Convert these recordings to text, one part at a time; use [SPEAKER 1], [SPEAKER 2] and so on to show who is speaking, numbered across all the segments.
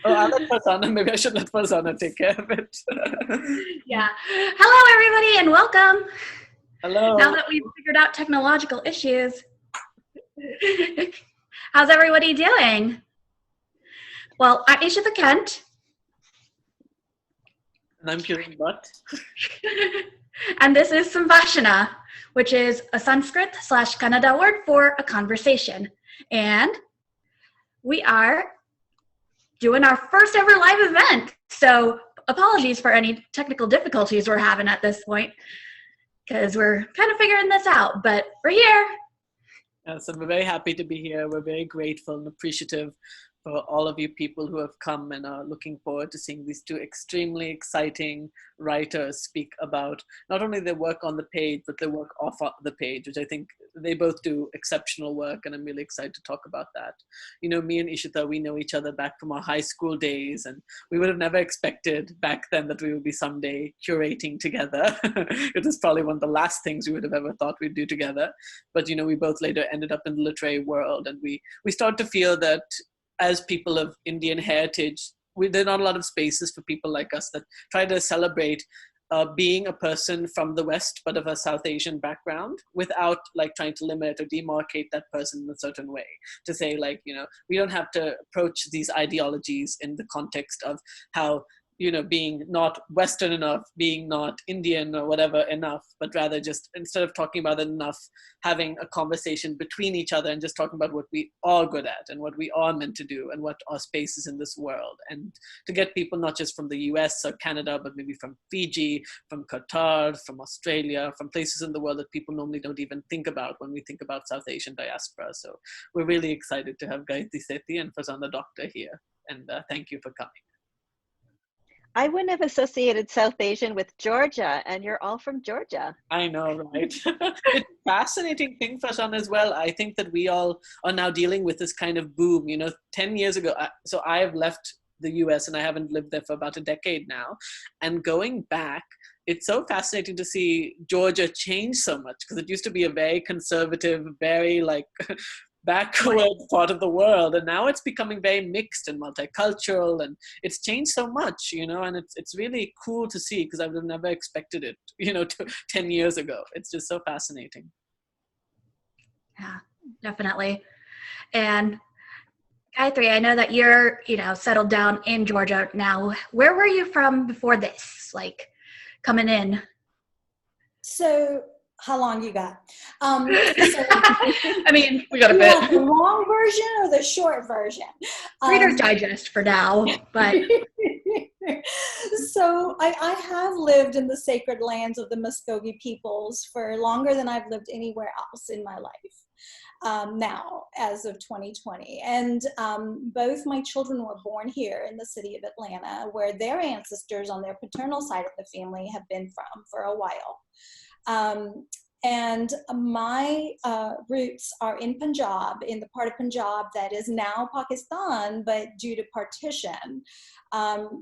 [SPEAKER 1] Oh, I'll let Farzana. Maybe I should let Farzana take care of it.
[SPEAKER 2] Yeah. Hello, everybody, and welcome.
[SPEAKER 1] Hello.
[SPEAKER 2] Now that we've figured out technological issues, how's everybody doing? Well, I'm Ishita Kent.
[SPEAKER 1] And I'm Kiran Bhat.
[SPEAKER 2] And this is Sambhashana, which is a Sanskrit/Kannada word for a conversation. And we are doing our first ever live event. So apologies for any technical difficulties we're having at this point, because we're kind of figuring this out, but we're here.
[SPEAKER 1] So we're very happy to be here. We're very grateful and appreciative for all of you people who have come and are looking forward to seeing these two extremely exciting writers speak about not only their work on the page, but their work off the page, which I think they both do exceptional work, and I'm really excited to talk about that. You know, me and Ishita, we know each other back from our high school days, and we would have never expected back then that we would be someday curating together. It was probably one of the last things we would have ever thought we'd do together. But, you know, we both later ended up in the literary world, and we start to feel that as people of Indian heritage, there are not a lot of spaces for people like us that try to celebrate being a person from the West, but of a South Asian background, without like trying to limit or demarcate that person in a certain way. To say like, you know, we don't have to approach these ideologies in the context of how, you know, being not Western enough, being not Indian or whatever enough, but rather just instead of talking about it enough, having a conversation between each other and just talking about what we are good at and what we are meant to do and what our space is in this world. And to get people not just from the US or Canada, but maybe from Fiji, from Qatar, from Australia, from places in the world that people normally don't even think about when we think about South Asian diaspora. So we're really excited to have Gayatri Sethi and Farzana Doctor here. And thank you for coming.
[SPEAKER 3] I wouldn't have associated South Asian with Georgia, and you're all from Georgia.
[SPEAKER 1] I know, right? It's a fascinating thing, Farzana, as well. I think that we all are now dealing with this kind of boom. You know, 10 years ago, so I have left the US and I haven't lived there for about a decade now. And going back, it's so fascinating to see Georgia change so much, because it used to be a very conservative, very like backward part of the world, and now it's becoming very mixed and multicultural, and it's changed so much, you know, and it's really cool to see, because I would have never expected it, you know, 10 years ago. It's just so fascinating.
[SPEAKER 2] Yeah, definitely. And Gayatri, I know that you're, you know, settled down in Georgia now. Where were you from before this, like coming in?
[SPEAKER 4] So how long you got?
[SPEAKER 2] I mean, we got a bit.
[SPEAKER 4] Want the long version or the short version?
[SPEAKER 2] Reader's Digest for now, but.
[SPEAKER 4] So I have lived in the sacred lands of the Muskogee peoples for longer than I've lived anywhere else in my life. Now, as of 2020. And both my children were born here in the city of Atlanta, where their ancestors on their paternal side of the family have been from for a while. And my roots are in Punjab, in the part of Punjab that is now Pakistan, but due to partition.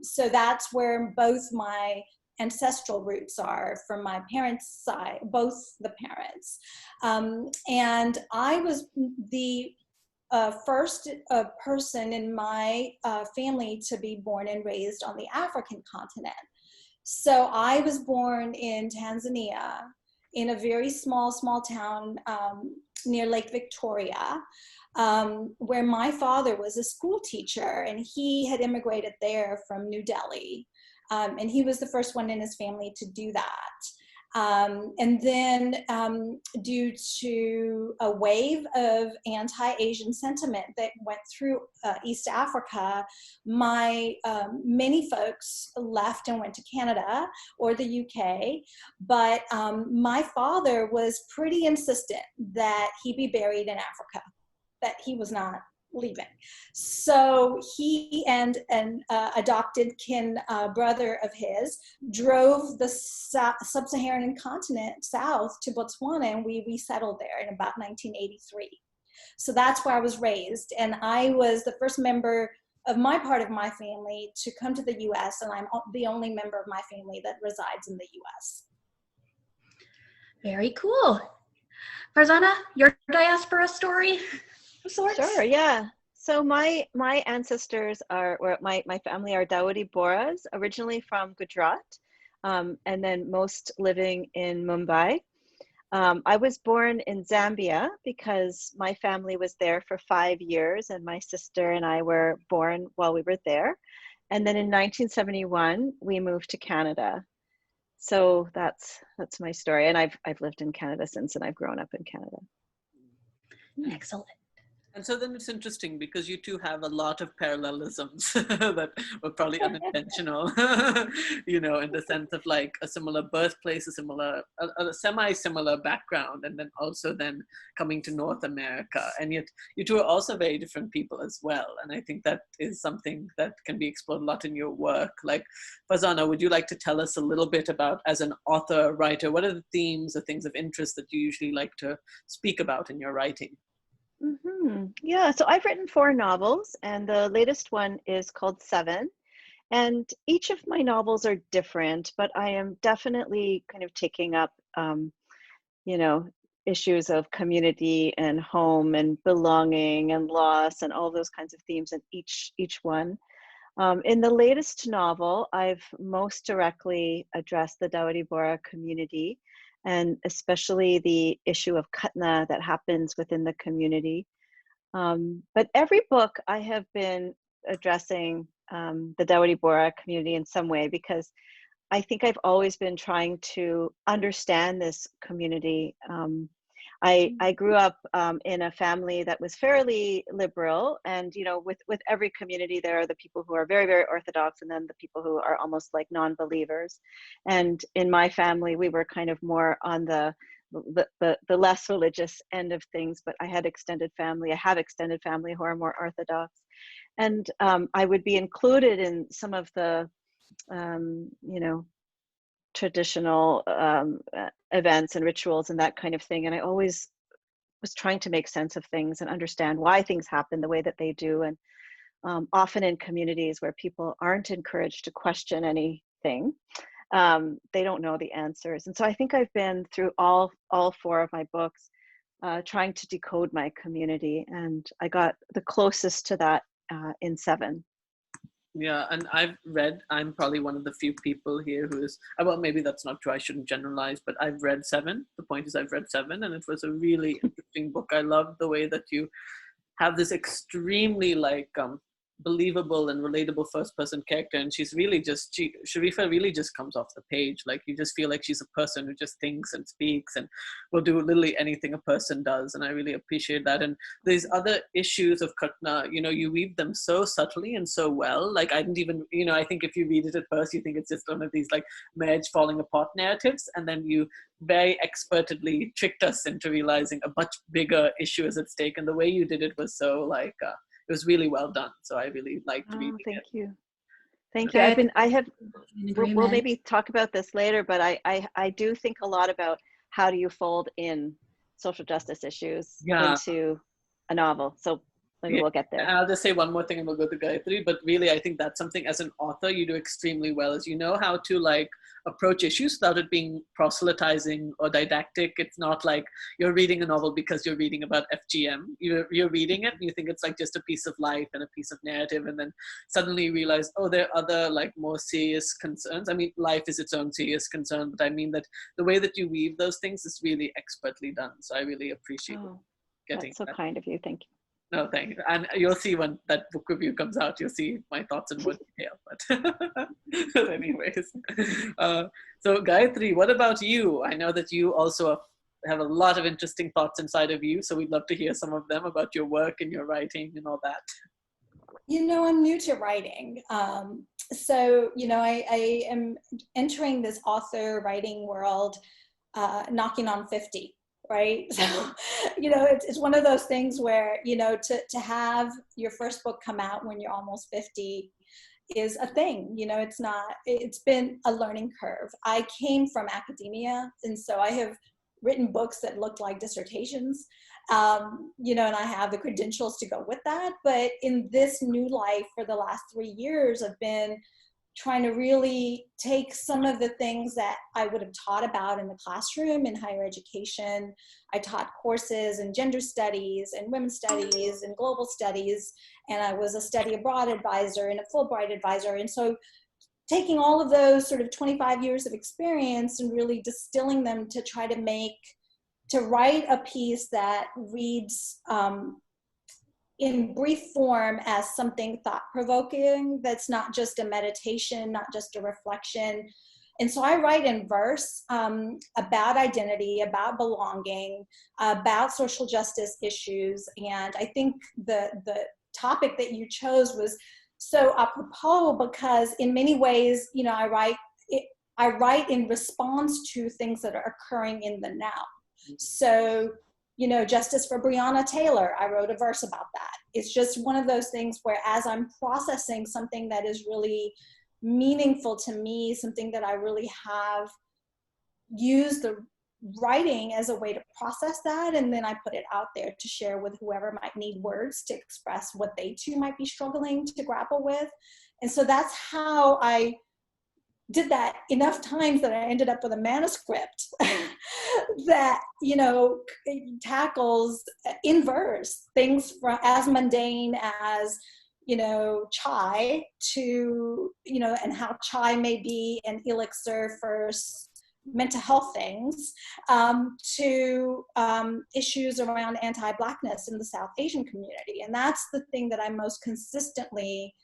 [SPEAKER 4] So that's where both my ancestral roots are from my parents' side, both the parents. And I was the first person in my family to be born and raised on the African continent. So I was born in Tanzania, in a very small town near Lake Victoria, where my father was a school teacher, and he had immigrated there from New Delhi. And he was the first one in his family to do that. And then due to a wave of anti-Asian sentiment that went through East Africa, my many folks left and went to Canada or the UK, but my father was pretty insistent that he be buried in Africa, that he was not leaving. So he and an adopted kin brother of his drove the sub-Saharan continent south to Botswana, and we resettled there in about 1983. So that's where I was raised, and I was the first member of my part of my family to come to the US, and I'm the only member of my family that resides in the US.
[SPEAKER 2] Very cool. Farzana, your diaspora story of sorts?
[SPEAKER 3] Sure, yeah. So my ancestors are, or my family are Dawoodi Bohras, originally from Gujarat, and then most living in Mumbai. I was born in Zambia because my family was there for 5 years, and my sister and I were born while we were there. And then in 1971, we moved to Canada. So that's my story, and I've lived in Canada since, and I've grown up in Canada.
[SPEAKER 2] Excellent.
[SPEAKER 1] And so then it's interesting because you two have a lot of parallelisms that were probably unintentional, you know, in the sense of like a similar birthplace, a semi-similar background, and then also then coming to North America. And yet you two are also very different people as well. And I think that is something that can be explored a lot in your work. Like, Farzana, would you like to tell us a little bit about, as an author, writer, what are the themes or things of interest that you usually like to speak about in your writing?
[SPEAKER 3] Yeah, so I've written 4 novels, and the latest one is called Seven. And each of my novels are different, but I am definitely kind of taking up, you know, issues of community and home and belonging and loss and all those kinds of themes in each one. In the latest novel, I've most directly addressed the Dawoodi Bohra community, and especially the issue of Khatna that happens within the community. But every book I have been addressing the Dawoodi Bohra community in some way, because I think I've always been trying to understand this community. I grew up in a family that was fairly liberal, and you know, with every community there are the people who are very, very orthodox, and then the people who are almost like non-believers. And in my family, we were kind of more on the less religious end of things, but I have extended family who are more orthodox, and I would be included in some of the you know, traditional events and rituals and that kind of thing. And I always was trying to make sense of things and understand why things happen the way that they do. And often in communities where people aren't encouraged to question anything, they don't know the answers. And so I think I've been through all 4 of my books trying to decode my community. And I got the closest to that in Seven.
[SPEAKER 1] Yeah, and I'm probably one of the few people here who is, well, maybe that's not true, I shouldn't generalize, but I've read Seven. The point is I've read Seven, and it was a really interesting book. I love the way that you have this extremely like believable and relatable first person character, and she's really just, Sharifa really just comes off the page. Like, you just feel like she's a person who just thinks and speaks and will do literally anything a person does, and I really appreciate that. And these other issues of Khatna, you know, you weave them so subtly and so well. Like, I didn't even, you know, I think if you read it at first you think it's just one of these like marriage falling apart narratives, and then you very expertly tricked us into realizing a much bigger issue is at stake, and the way you did it was so like it was really well done. So I really liked reading it.
[SPEAKER 3] Thank you. We'll maybe talk about this later, but I do think a lot about how do you fold in social justice issues into a novel. So maybe we'll get there.
[SPEAKER 1] I'll just say one more thing and we'll go to Gayatri, but really I think that's something as an author you do extremely well, is you know how to like approach issues without it being proselytizing or didactic. It's not like you're reading a novel because you're reading about FGM. You're reading it and you think it's like just a piece of life and a piece of narrative, and then suddenly you realize, oh, there are other like more serious concerns. I mean, life is its own serious concern, but I mean that the way that you weave those things is really expertly done. So I really appreciate getting
[SPEAKER 3] that's so kind of you. Thank you.
[SPEAKER 1] No, thank you. And you'll see when that book review comes out, you'll see my thoughts in more detail. But anyways, so Gayatri, what about you? I know that you also have a lot of interesting thoughts inside of you, so we'd love to hear some of them about your work and your writing and all that.
[SPEAKER 4] You know, I'm new to writing. So, you know, I am entering this author writing world knocking on 50. Right. So, you know, it's one of those things where, you know, to have your first book come out when you're almost 50 is a thing. You know, it's been a learning curve. I came from academia, and so I have written books that looked like dissertations, you know, and I have the credentials to go with that. But in this new life for the last 3 years, I've been trying to really take some of the things that I would have taught about in the classroom in higher education. I taught courses in gender studies and women's studies and global studies, and I was a study abroad advisor and a Fulbright advisor. And so taking all of those sort of 25 years of experience and really distilling them to try to write a piece that reads in brief form as something thought-provoking, that's not just a meditation, not just a reflection. And so I write in verse about identity, about belonging, about social justice issues. And I think the topic that you chose was so apropos, because in many ways, you know, I write in response to things that are occurring in the now. So, you know, Justice for Breonna Taylor, I wrote a verse about that. It's just one of those things where as I'm processing something that is really meaningful to me, something that I really have used the writing as a way to process that, and then I put it out there to share with whoever might need words to express what they too might be struggling to grapple with. And so that's how I did that enough times that I ended up with a manuscript that, you know, tackles in verse things from as mundane as, you know, chai to, you know, and how chai may be an elixir for mental health things, to issues around anti-Blackness in the South Asian community. And that's the thing that I most consistently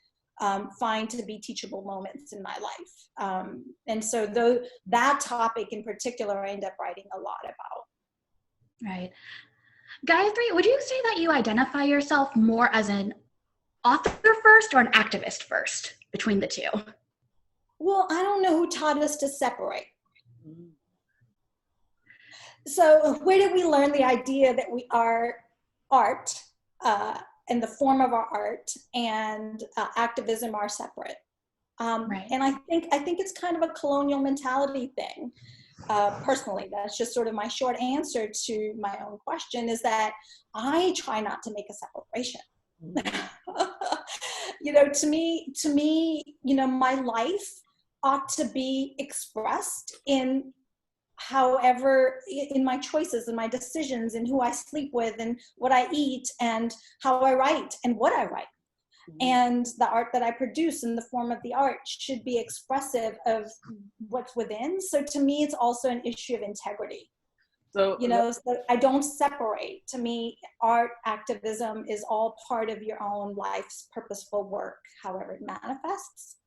[SPEAKER 4] find to be teachable moments in my life. And so that topic in particular, I end up writing a lot about.
[SPEAKER 2] Right. Gayatri, would you say that you identify yourself more as an author first or an activist first between the two?
[SPEAKER 4] Well, I don't know who taught us to separate. So where did we learn the idea that we are art, and the form of our art and activism are separate?
[SPEAKER 2] Right.
[SPEAKER 4] And I think it's kind of a colonial mentality thing. Personally, that's just sort of my short answer to my own question, is that I try not to make a separation. You know, to me, you know, my life ought to be expressed in however, in my choices and my decisions and who I sleep with and what I eat and how I write and what I write. And the art that I produce in the form of the art should be expressive of what's within. So to me, it's also an issue of integrity. So, you know, so I don't separate. To me, art activism is all part of your own life's purposeful work, however it manifests.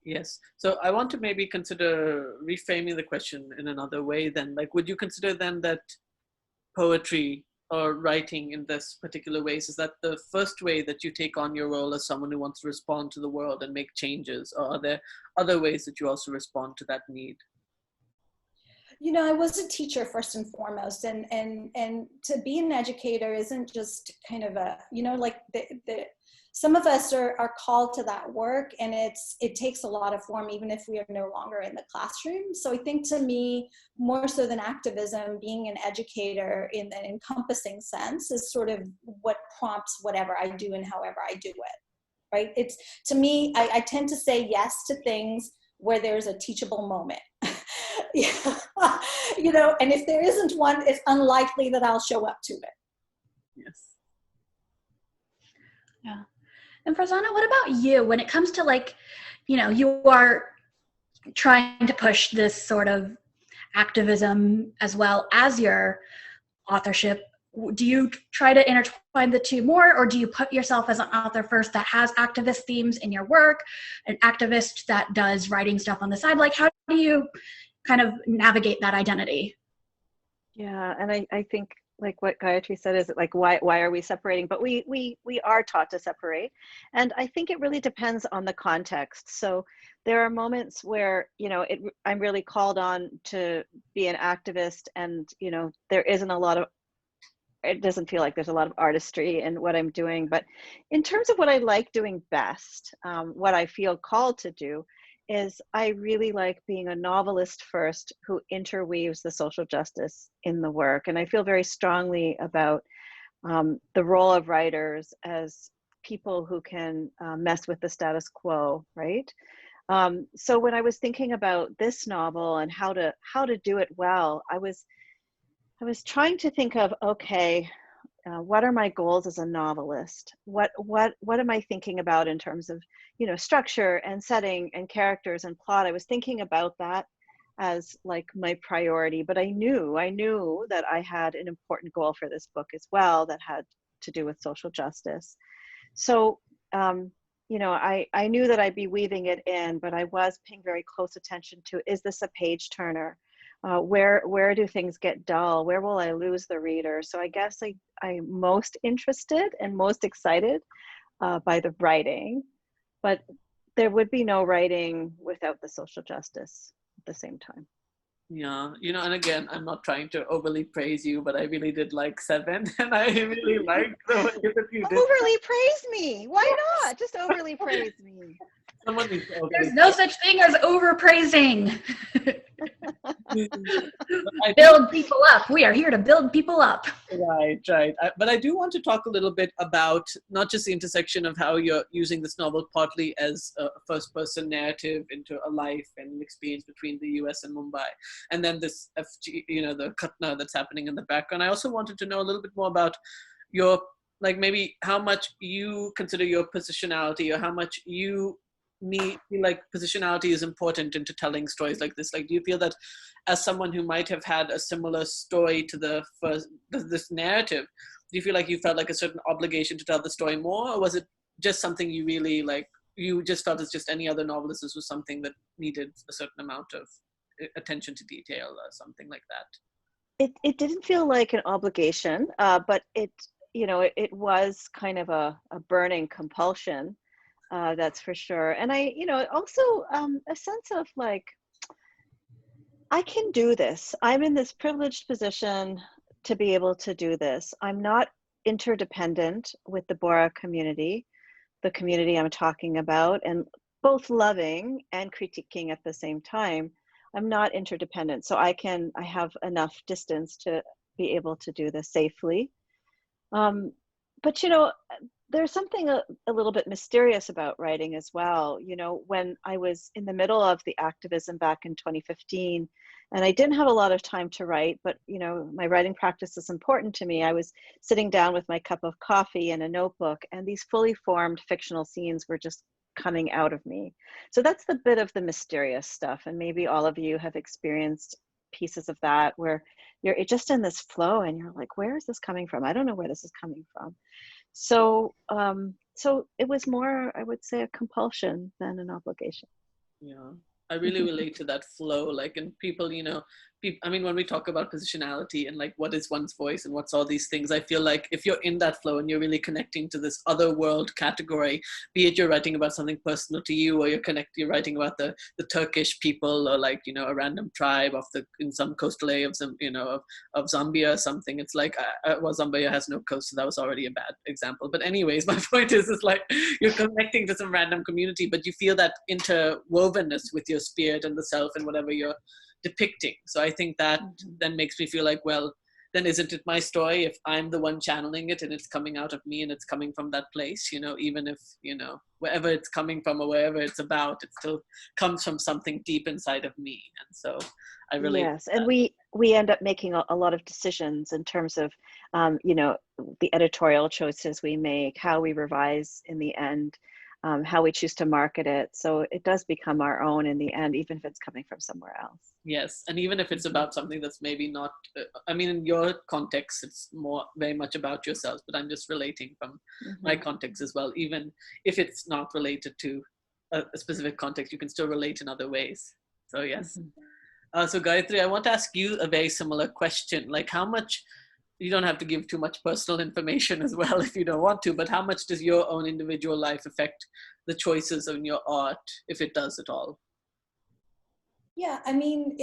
[SPEAKER 1] Yes. So I want to maybe consider reframing the question in another way then. Like, would you consider then that poetry or writing in this particular ways, is that the first way that you take on your role as someone who wants to respond to the world and make changes? Or are there other ways that you also respond to that need?
[SPEAKER 4] You know, I was a teacher first and foremost, and to be an educator isn't just kind of a, you know, like some of us are called to that work, and it takes a lot of form, even if we are no longer in the classroom. So I think, to me, more so than activism, being an educator in an encompassing sense is sort of what prompts whatever I do and however I do it, right? It's, to me, I tend to say yes to things where there's a teachable moment. You know, and if there isn't one, it's unlikely that I'll show up to it.
[SPEAKER 1] Yes.
[SPEAKER 2] Yeah. And Farzana, what about you when it comes to, like, you know, you are trying to push this sort of activism as well as your authorship? Do you try to intertwine the two more, or do you put yourself as an author first that has activist themes in your work, an activist that does writing stuff on the side? Like, how do you kind of navigate that identity?
[SPEAKER 3] Yeah, and I think, like what Gayatri said, is like, why are we separating? But we are taught to separate. And I think it really depends on the context. So there are moments where, you know, I'm really called on to be an activist, and, you know, it doesn't feel like there's a lot of artistry in what I'm doing. But in terms of what I like doing best, what I feel called to do, is I really like being a novelist first who interweaves the social justice in the work. And I feel very strongly about the role of writers as people who can mess with the status quo, right? So when I was thinking about this novel and how to do it well, I was trying to think of, okay, what are my goals as a novelist? What am I thinking about in terms of, structure and setting and characters and plot? I was thinking about that as like my priority, but I knew that I had an important goal for this book as well that had to do with social justice. So, I knew that I'd be weaving it in, but I was paying very close attention to, is this a page turner? Where do things get dull? Where will I lose the reader? So I guess I'm most interested and most excited by the writing, but there would be no writing without the social justice at the same time.
[SPEAKER 1] Yeah, and again, I'm not trying to overly praise you, but I really did like 7, and I really liked the way that you did.
[SPEAKER 3] Overly praise me. Why not? Just overly praise me.
[SPEAKER 1] Someone needs to
[SPEAKER 2] There's no such thing as overpraising.
[SPEAKER 1] I
[SPEAKER 2] Build people up. We are here to build people up.
[SPEAKER 1] Right. But I do want to talk a little bit about not just the intersection of how you're using this novel partly as a first-person narrative into a life and an experience between the US and Mumbai, and then this, the Khatna that's happening in the background. I also wanted to know a little bit more about your, like, maybe how much you consider your positionality, or how much you feel like positionality is important into telling stories like this. Like, do you feel that as someone who might have had a similar story to this narrative, do you feel like you felt like a certain obligation to tell the story more, or was it just something you really like, you just felt as just any other novelist, this was something that needed a certain amount of attention to detail or something like that?
[SPEAKER 3] It didn't feel like an obligation, but it was kind of a burning compulsion. That's for sure. And I, also a sense of like, I can do this. I'm in this privileged position to be able to do this. I'm not interdependent with the Bora community, the community I'm talking about, and both loving and critiquing at the same time. I'm not interdependent. So I have enough distance to be able to do this safely. But there's something a little bit mysterious about writing as well. When I was in the middle of the activism back in 2015, and I didn't have a lot of time to write, but my writing practice is important to me. I was sitting down with my cup of coffee and a notebook, and these fully formed fictional scenes were just coming out of me. So that's the bit of the mysterious stuff. And maybe all of you have experienced pieces of that where you're just in this flow and you're like, where is this coming from? I don't know where this is coming from. So it was more, I would say, a compulsion than an obligation.
[SPEAKER 1] Yeah, I really relate to that flow. Like, and people, I mean, when we talk about positionality and like what is one's voice and what's all these things, I feel like if you're in that flow and you're really connecting to this other world category, be it you're writing about something personal to you, or you're writing about the Turkish people, or like, a random tribe in some coastal area of Zambia or something. It's like, well, Zambia has no coast, so that was already a bad example. But anyways, my point is like, you're connecting to some random community, but you feel that interwovenness with your spirit and the self and whatever you're depicting. So I think that then makes me feel like, well, then isn't it my story if I'm the one channeling it and it's coming out of me and it's coming from that place, even if, wherever it's coming from or wherever it's about, it still comes from something deep inside of me. And so I relate.
[SPEAKER 3] Yes, and we end up making a lot of decisions in terms of, the editorial choices we make, how we revise in the end, how we choose to market it. So it does become our own in the end, even if it's coming from somewhere else.
[SPEAKER 1] Yes, and even if it's about something that's maybe not, I mean, in your context, it's very much about yourselves, but I'm just relating from my context as well. Even if it's not related to a specific context, you can still relate in other ways. So yes. So Gayatri, I want to ask you a very similar question. Like, how much, you don't have to give too much personal information as well if you don't want to, but how much does your own individual life affect the choices in your art, if it does at all?
[SPEAKER 4] Yeah, I mean,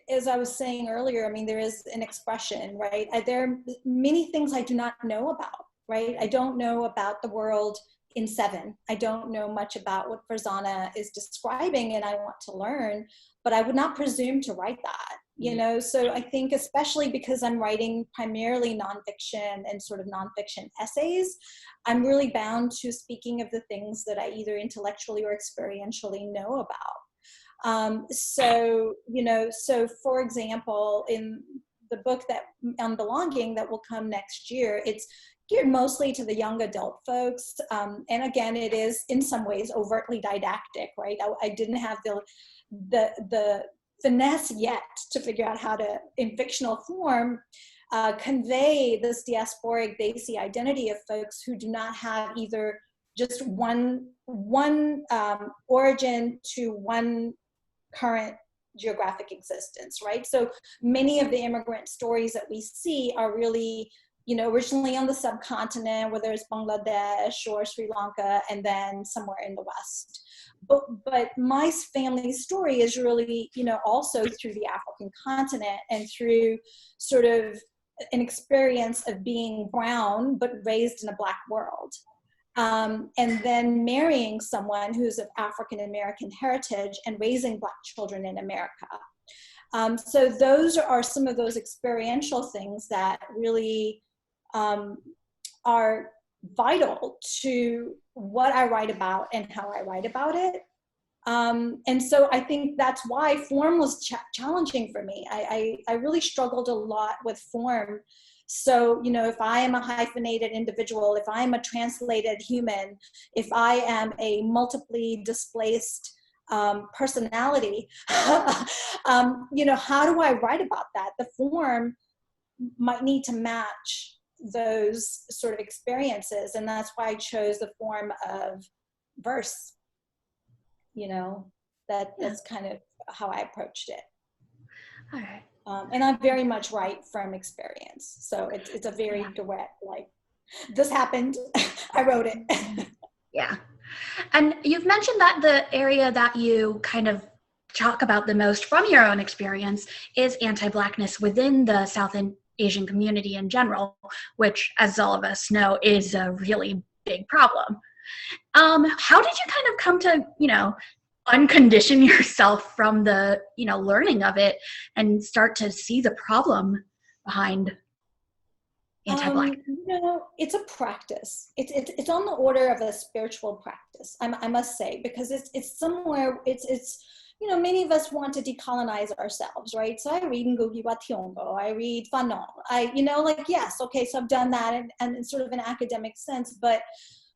[SPEAKER 4] as I was saying earlier, I mean, there is an expression, right? There are many things I do not know about, right? I don't know about the world in 7. I don't know much about what Farzana is describing, and I want to learn, but I would not presume to write that, you know? So I think, especially because I'm writing primarily nonfiction and sort of nonfiction essays, I'm really bound to speaking of the things that I either intellectually or experientially know about. So, you know, so for example, in the book that on belonging that will come next year, it's geared mostly to the young adult folks. And again, it is in some ways overtly didactic, right? I didn't have the finesse yet to figure out how to, in fictional form, convey this diasporic Desi identity of folks who do not have either just one origin to one current geographic existence, right? So many of the immigrant stories that we see are really, you know, originally on the subcontinent, whether it's Bangladesh or Sri Lanka, and then somewhere in the West. But my family's story is really, you know, also through the African continent and through sort of an experience of being brown, but raised in a Black world. And then marrying someone who's of African American heritage and raising Black children in America. So those are some of those experiential things that really are vital to what I write about and how I write about it. And so I think that's why form was challenging for me. I really struggled a lot with form. So, you know, if I am a hyphenated individual, if I am a translated human, if I am a multiply displaced personality, you know, how do I write about that? The form might need to match those sort of experiences. And that's why I chose the form of verse, you know, that's kind of how I approached it.
[SPEAKER 2] All right.
[SPEAKER 4] And I very much write from experience. So it's a very direct, like, this happened, I wrote it.
[SPEAKER 2] Yeah. And you've mentioned that the area that you kind of talk about the most from your own experience is anti-Blackness within the South Asian community in general, which, as all of us know, is a really big problem. How did you kind of come to, you know, uncondition yourself from the, you know, learning of it and start to see the problem behind anti-Blackness?
[SPEAKER 4] You know, it's a practice. It's on the order of a spiritual practice, I must say, because it's somewhere, it's you know, many of us want to decolonize ourselves, right? So I read Ngugi wa Thiong'o, I read Fanon, you know, like, yes, okay, so I've done that and in sort of an academic sense, but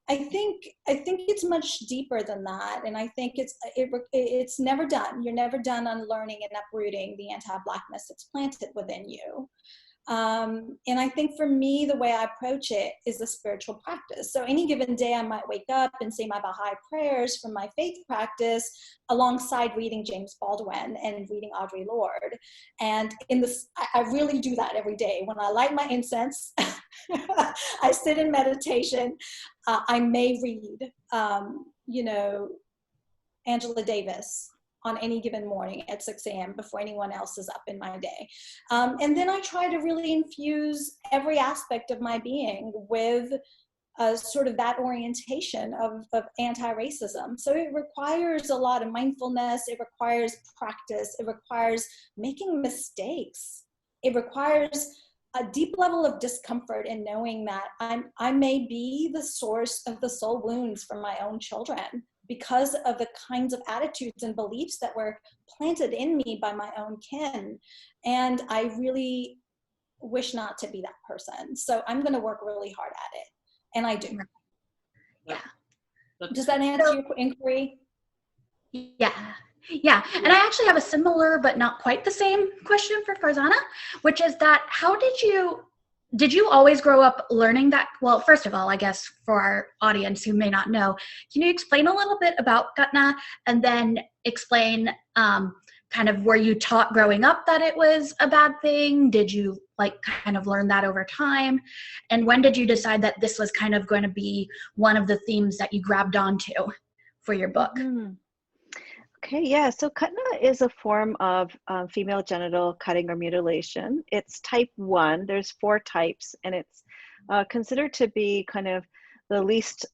[SPEAKER 4] I think it's much deeper than that. And I think it's never done. You're never done unlearning and uprooting the anti-Blackness that's planted within you. And I think for me, the way I approach it is a spiritual practice. So any given day I might wake up and say my Baha'i prayers from my faith practice alongside reading James Baldwin and reading Audre Lorde. And I really do that every day. When I light my incense, I sit in meditation. I may read, you know, Angela Davis on any given morning at 6 a.m. before anyone else is up in my day. And then I try to really infuse every aspect of my being with sort of that orientation of anti-racism. So it requires a lot of mindfulness, it requires practice, it requires making mistakes, it requires a deep level of discomfort in knowing that I may be the source of the soul wounds for my own children, because of the kinds of attitudes and beliefs that were planted in me by my own kin. And I really wish not to be that person. So I'm going to work really hard at it. And I do.
[SPEAKER 2] Yeah.
[SPEAKER 4] Does that answer your inquiry?
[SPEAKER 2] Yeah. Yeah. And I actually have a similar but not quite the same question for Farzana, which is that how did you always grow up learning that? Well, first of all, I guess for our audience who may not know, can you explain a little bit about Ghutna and then explain kind of were you taught growing up that it was a bad thing? Did you like kind of learn that over time? And when did you decide that this was kind of going to be one of the themes that you grabbed onto for your book?
[SPEAKER 3] Mm. Okay, yeah, so Ghutna is a form of female genital cutting or mutilation. It's type 1, there's 4 types, and it's considered to be kind of the least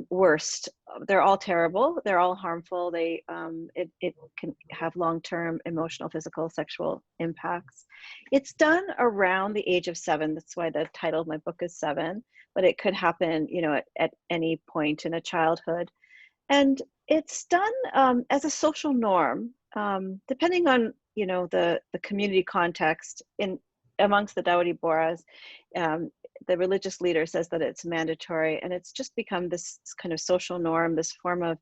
[SPEAKER 3] worst. They're all terrible. They're all harmful. It can have long-term emotional, physical, sexual impacts. It's done around the age of 7. That's why the title of my book is 7. But it could happen, at any point in a childhood. And it's done as a social norm, depending on, the community context. Amongst the Dawoodi Bohras, the religious leader says that it's mandatory, and it's just become this kind of social norm, this form of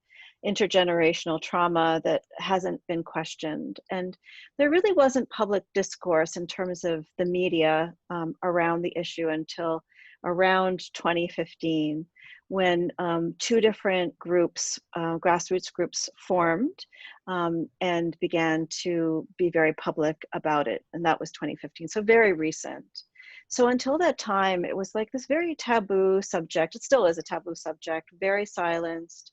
[SPEAKER 3] intergenerational trauma that hasn't been questioned. And there really wasn't public discourse in terms of the media around the issue until around 2015, when 2 different groups, grassroots groups, formed and began to be very public about it. And that was 2015, so very recent. So until that time, it was like this very taboo subject. It still is a taboo subject, very silenced.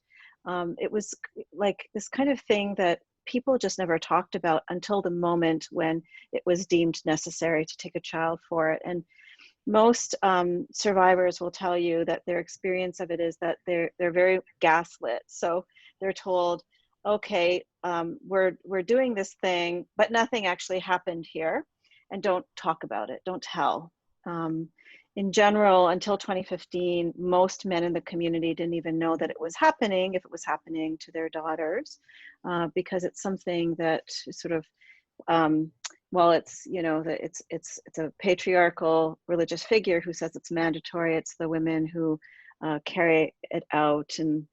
[SPEAKER 3] It was like this kind of thing that people just never talked about until the moment when it was deemed necessary to take a child for it. And most survivors will tell you that their experience of it is that they're very gaslit. So they're told, okay, we're doing this thing, but nothing actually happened here, and don't talk about it, don't tell. In general, until 2015, most men in the community didn't even know that it was happening, if it was happening to their daughters, because it's something that sort of, well, it's, it's a patriarchal religious figure who says it's mandatory. It's the women who carry it out. And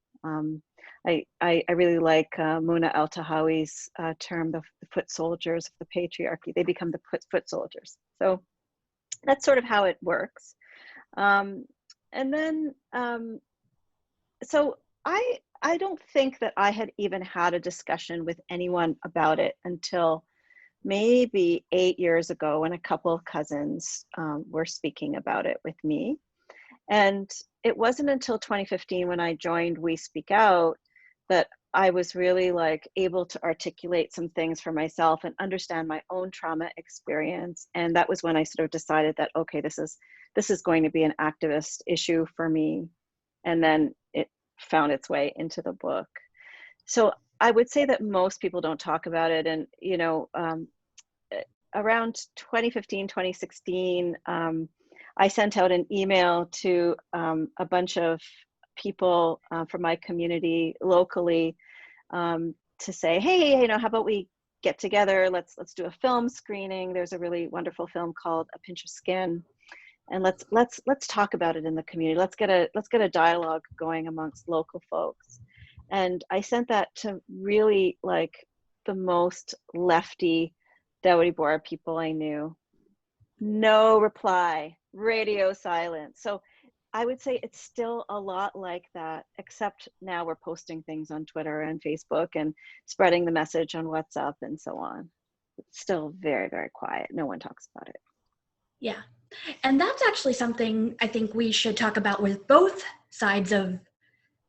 [SPEAKER 3] I really like Muna al-Tahawi's term, the foot soldiers of the patriarchy. They become the foot soldiers. So that's sort of how it works. And then, so I don't think that I had even had a discussion with anyone about it until maybe 8 years ago, when a couple of cousins were speaking about it with me. And it wasn't until 2015, when I joined We Speak Out, that I was really able to articulate some things for myself and understand my own trauma experience. And that was when I sort of decided that, okay, this is going to be an activist issue for me. And then it found its way into the book. So I would say that most people don't talk about it. And, around 2015, 2016, I sent out an email to a bunch of people from my community locally to say, hey, how about we get together? Let's do a film screening. There's a really wonderful film called A Pinch of Skin, and let's talk about it in the community. Let's get a dialogue going amongst local folks. And I sent that to really the most lefty Dawoodi Bohra people I knew. No reply, radio silence. So I would say it's still a lot like that, except now we're posting things on Twitter and Facebook and spreading the message on WhatsApp and so on. It's still very, very quiet. No one talks about it.
[SPEAKER 2] Yeah. And that's actually something I think we should talk about with both sides of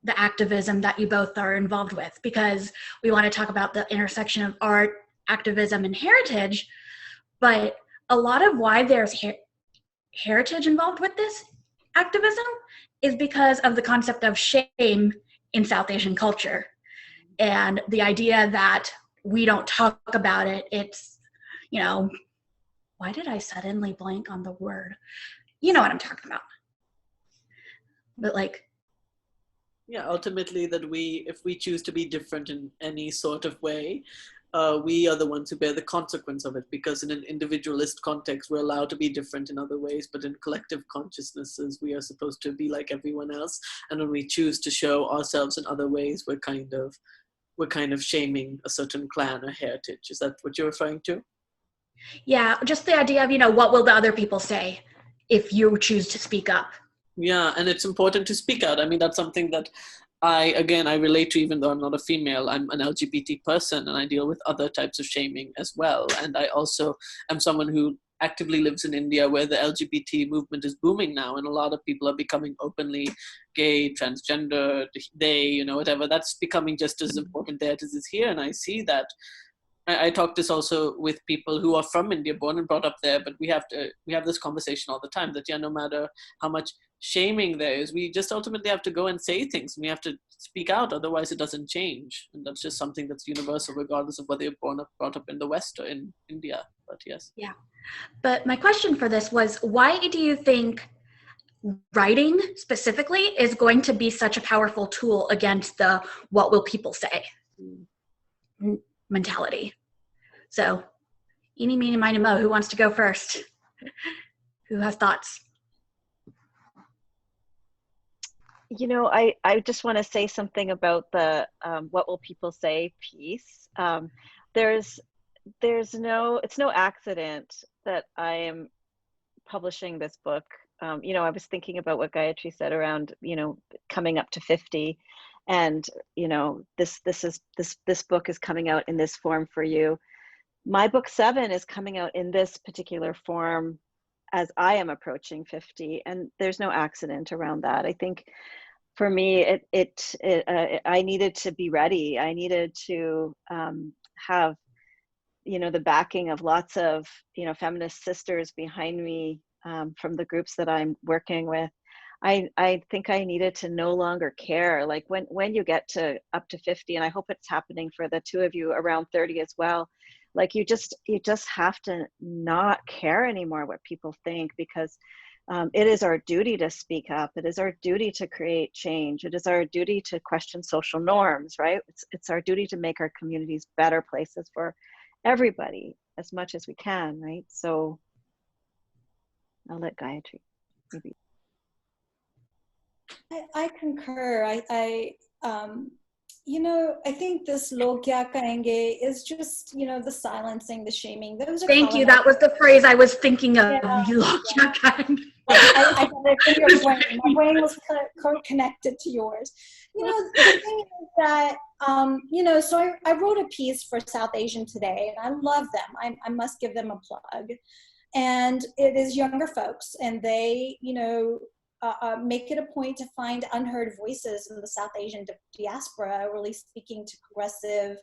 [SPEAKER 2] the activism that you both are involved with, because we want to talk about the intersection of art, activism, and heritage. But a lot of why there's heritage involved with this activism is because of the concept of shame in South Asian culture, and the idea that we don't talk about it. It's, why did I suddenly blank on the word? You know what I'm talking about. But
[SPEAKER 1] yeah, ultimately that if we choose to be different in any sort of way, we are the ones who bear the consequence of it, because in an individualist context, we're allowed to be different in other ways, but in collective consciousnesses, we are supposed to be like everyone else. And when we choose to show ourselves in other ways, we're kind of shaming a certain clan or heritage. Is that what you're referring to?
[SPEAKER 2] Yeah, just the idea of, what will the other people say if you choose to speak up?
[SPEAKER 1] Yeah, and it's important to speak out. I mean, that's something that I relate to, even though I'm not a female. I'm an LGBT person, and I deal with other types of shaming as well. And I also am someone who actively lives in India, where the LGBT movement is booming now, and a lot of people are becoming openly gay, transgender, they, whatever. That's becoming just as important there as it is here. And I see that. I talk this also with people who are from India, born and brought up there, but we have this conversation all the time that, no matter how much shaming there is we just ultimately have to go and say things, and we have to speak out, otherwise it doesn't change. And that's just something that's universal, regardless of whether you're brought up in the West or in India. But yes.
[SPEAKER 2] Yeah. But my question for this was, why do you think writing specifically is going to be such a powerful tool against the what will people say mentality? So, eeny, meeny, miny, mo, who wants to go first? Who has thoughts?
[SPEAKER 3] You know, I just want to say something about the what will people say piece. It's no accident that I am publishing this book. You know, I was thinking about what Gayatri said around, you know, coming up to 50, and you know, this book is coming out in this form for you. My book 7 is coming out in this particular form as I am approaching 50, and there's no accident around that. I think for me, I needed to be ready. I needed to have, you know, the backing of lots of, you know, feminist sisters behind me from the groups that I'm working with. I think I needed to no longer care. Like when you get to up to 50, and I hope it's happening for the two of you around 30 as well, like you just have to not care anymore what people think, because it is our duty to speak up. It is our duty to create change. It is our duty to question social norms, right? It's our duty to make our communities better places for everybody as much as we can, right? So I'll let Gayatri maybe.
[SPEAKER 4] I concur. You know, I think this log kya kahenge is just, you know, the silencing, the shaming. Those are
[SPEAKER 2] Thank you. That was the phrase I was thinking of.
[SPEAKER 4] Yeah. I got it from your brain. My brain was connected to yours. You know, the thing is that, you know, so I wrote a piece for South Asian Today, and I love them. I must give them a plug. And it is younger folks, and they, you know, make it a point to find unheard voices in the South Asian diaspora, really speaking to progressive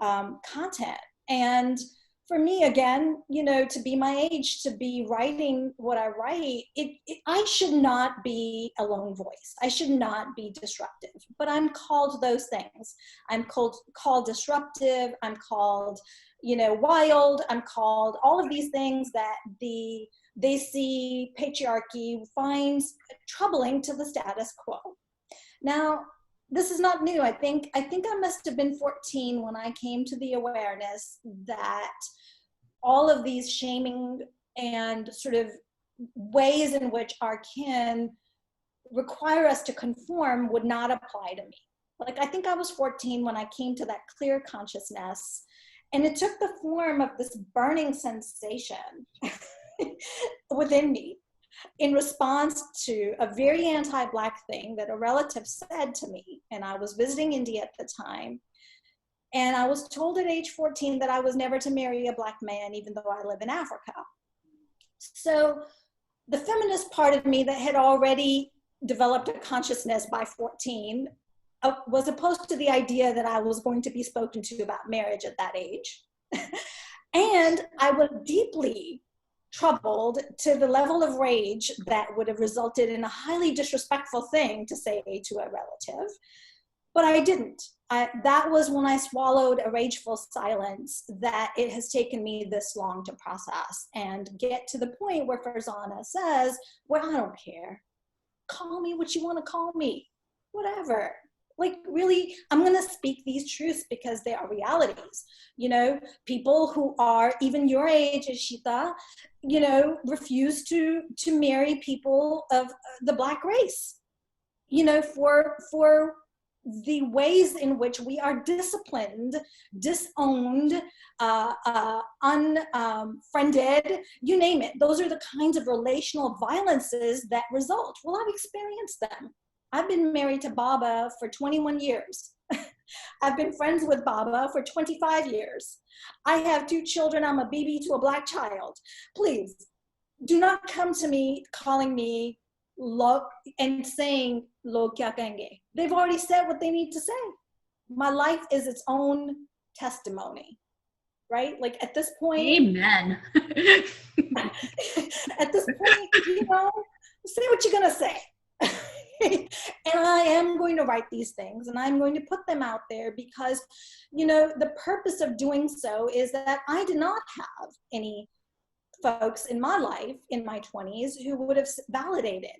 [SPEAKER 4] content. And for me, again, you know, to be my age, to be writing what I write, I should not be a lone voice. I should not be disruptive, but I'm called those things. I'm called disruptive. I'm called, you know, wild. I'm called all of these things that they see patriarchy finds troubling to the status quo. Now, this is not new. I think I must have been 14 when I came to the awareness that all of these shaming and sort of ways in which our kin require us to conform would not apply to me. Like, I think I was 14 when I came to that clear consciousness, and it took the form of this burning sensation within me in response to a very anti-Black thing that a relative said to me. And I was visiting India at the time. And I was told at age 14 that I was never to marry a Black man, even though I live in Africa. So the feminist part of me that had already developed a consciousness by 14 was opposed to the idea that I was going to be spoken to about marriage at that age. And I was deeply troubled to the level of rage that would have resulted in a highly disrespectful thing to say to a relative, but I didn't. That was when I swallowed a rageful silence that it has taken me this long to process and get to the point where Farzana says, well, I don't care. Call me what you want to call me, whatever. Like, really, I'm going to speak these truths because they are realities. You know, people who are even your age, Ishita, you know, refuse to marry people of the Black race, you know, for the ways in which we are disciplined, disowned, unfriended, you name it. Those are the kinds of relational violences that result. Well, I've experienced them. I've been married to Baba for 21 years. I've been friends with Baba for 25 years. I have 2 children. I'm a BB to a Black child. Please, do not come to me calling me and saying, Log kya kahenge. They've already said what they need to say. My life is its own testimony, right? Like, at this point.
[SPEAKER 2] Amen.
[SPEAKER 4] At this point, you know, say what you're going to say. And I am going to write these things and I'm going to put them out there because, you know, the purpose of doing so is that I did not have any folks in my life in my 20s who would have validated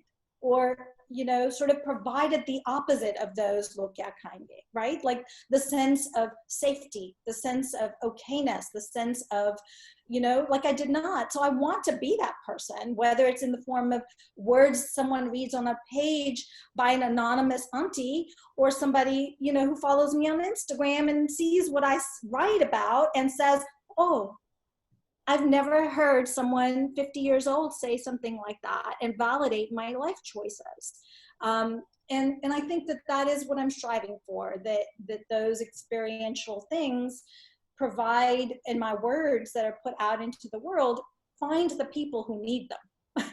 [SPEAKER 4] or, you know, sort of provided the opposite of those look at kind, right? Like the sense of safety, the sense of okayness, the sense of, you know, like I did not. So I want to be that person, whether it's in the form of words someone reads on a page by an anonymous auntie or somebody, you know, who follows me on Instagram and sees what I write about and says, oh, I've never heard someone 50 years old say something like that and validate my life choices. And I think that that is what I'm striving for, that those experiential things provide, in my words that are put out into the world, find the people who need them.